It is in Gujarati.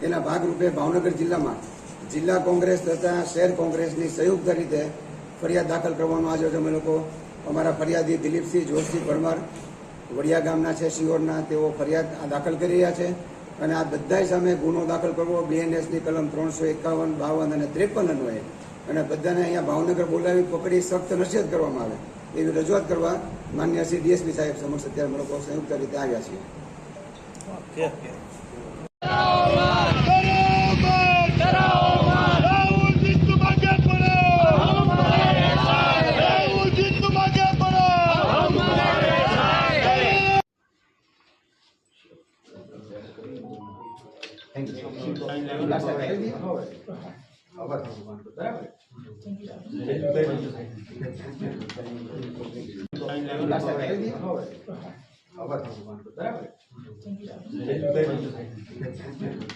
એના ભાગરૂપે ભાવનગર જિલ્લામાં જિલ્લા કોંગ્રેસ તથા શહેર કોંગ્રેસની સંયુક્ત રીતે ફરિયાદ દાખલ કરવાનો આજે અમે લોકો અમારા ફરિયાદી દિલીપસિંહ જોશી પરમાર વડિયા ગામના છે શિહોરના, તેઓ ફરિયાદ દાખલ કરી રહ્યા છે અને આ બધા સામે ગુનો દાખલ કરવો BNSની કલમ 351, 52 અને 53 અન્વયે અને બધાને અહીંયા ભાવનગર બોલાવી પકડી સખ્ત નસીહત કરવામાં આવે એવી રજૂઆત કરવા માન્ય શ્રી DSP સાહેબ સમક્ષ અત્યારે અમે લોકો સંયુક્ત રીતે આવ્યા છીએ.